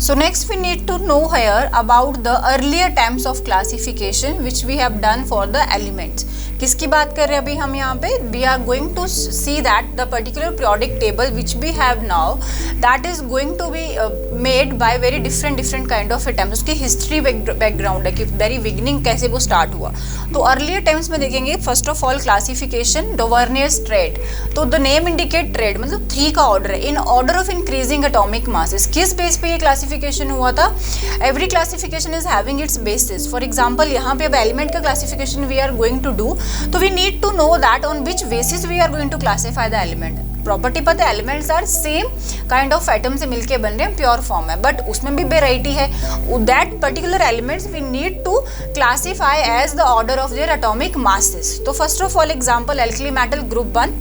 So next we need to know here about the earlier types of classification which we have done for the elements. किसकी बात कर रहे हैं अभी हम यहाँ पे? We are going to see that the particular periodic table which we have now that is going to be made by very different kind of attempts. उसकी हिस्ट्री बैकग्राउंड है कि वेरी बिगिनिंग कैसे वो स्टार्ट हुआ. तो earlier times में देखेंगे first of all classification Dobereiner's triad. तो द नेम इंडिकेट ट्रेड मतलब 3 का ऑर्डर है in order of increasing atomic masses. किस बेस पे ये क्लासिफिकेशन हुआ था? Every classification is having its basis. For example यहाँ पे अब एलिमेंट का classification we are going to do, तो we need to know that on which basis we are going to classify the element. Property पता है elements are same kind of atom से मिलके बन रहे हैं, प्योर फॉर्म है, बट उसमें भी वेराइटी है. That particular elements we need to classify as the order of their atomic masses. तो first of all example alkali metal group 1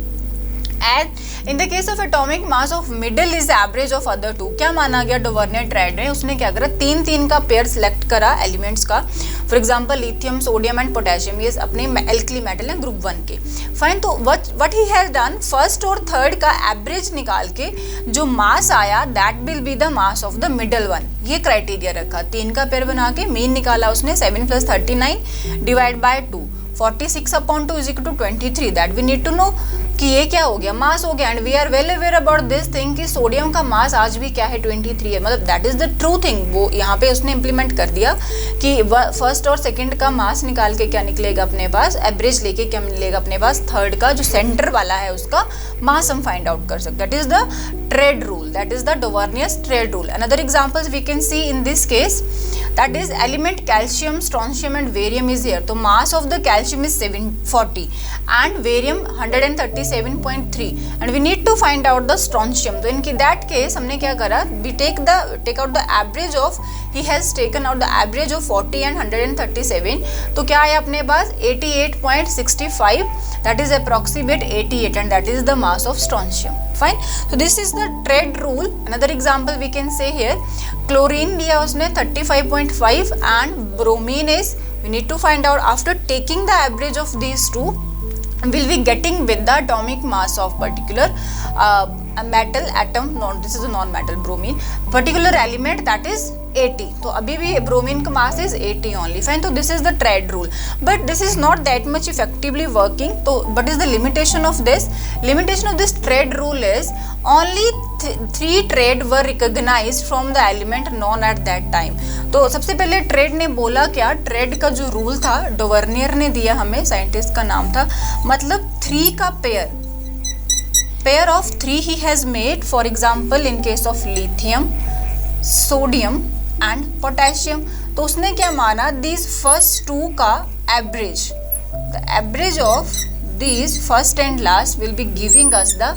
and in the case of atomic mass of middle is average of other 2. क्या माना गया डोवर्नियर trade ने? उसने क्या करा 3 का pair select करा एलिमेंट्स का. For example lithium, sodium and potassium, ये अपने एल्कली मेटल हैं ग्रुप 1 के. फाइन. तो what he has done, first और थर्ड का एवरेज निकाल के जो मास आया that will be the mass of the middle one. ये क्राइटेरिया रखा. 3 का पेयर बना के मीन निकाला उसने. 7 + 39 divide by 2, 46/2 is equal to 23. That we need to know कि ये क्या हो गया, मास हो गया. And we are well aware about this thing कि सोडियम का मास आज भी क्या है 23 है. मतलब that is the true thing. वो यहाँ पे उसने इम्प्लीमेंट कर दिया कि फर्स्ट और सेकंड का मास निकाल के क्या निकलेगा अपने पास, एवरेज लेके क्या मिलेगा अपने पास, थर्ड का जो सेंटर वाला है उसका मास हम फाइंड आउट कर सकते. That is the triad rule, that is the Dobereiner's triad rule. Another examples we can see in this case, that is element calcium, strontium and barium is here. तो mass of the calcium is 740 and barium 137.3 and we need to find out the strontium. तो in that case हमने क्या करा, we take out the average of, he has taken out the average of 40 and 137. तो क्या आया अपने पास 88.65, that is approximate 88 and that is the mass of strontium. Fine. So this is the trade rule. Another example we can say here, chlorine लिया उसने 35.5 and bromine is, we need to find out after taking the average of these two will be getting with the atomic mass of particular metal atom. This is a non-metal bromine, particular element that is 80. तो अभी भी bromine का mass is 80 only. Fine. तो this is the trade rule, but this is not that much effectively working. तो what is the limitation of this? Limitation of this trade rule is only 3 trade were recognized from the element known at that time. तो सबसे पहले trade ने बोला क्या, trade का जो rule था डोवर्नियर ने दिया हमें, साइंटिस्ट का नाम था, मतलब 3 का pair of 3 he has made. For example in case of lithium, sodium and potassium. तो उसने क्या माना, these first 2 का average, the average of these first and last will be giving us the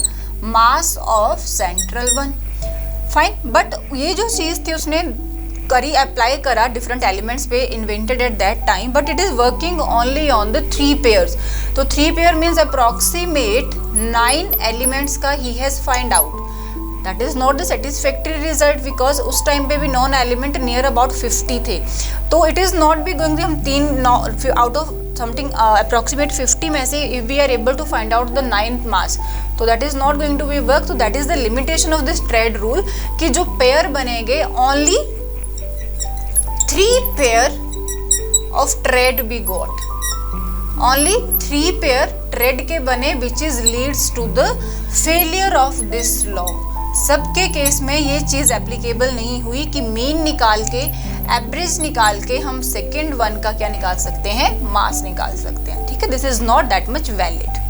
mass of central one. Fine. but ये जो चीज़ थी उसने करी, अप्लाई करा डिफरेंट एलिमेंट्स पे, invented at that time, but it is working only on the 3 pairs. तो 3 pair means approximate 9 elements का ही has find out. That is not the satisfactory result because उस टाइम पे भी नॉन एलिमेंट नियर अबाउट 50 थे. तो it is not be going, हम 3 out of something approximate 50 में से if we are able to find out the 9th mass, तो that is not going to be work. तो that is the limitation of this triad rule कि जो pair बनेंगे only 3 pair of trade we got. Only 3 pair trade के बने which is leads to the failure of this law. सबके case में ये चीज़ applicable नहीं हुई कि मीन निकाल के, एवरेज निकाल के हम सेकेंड वन का क्या निकाल सकते हैं, मास निकाल सकते हैं. ठीक है, this is not that much valid.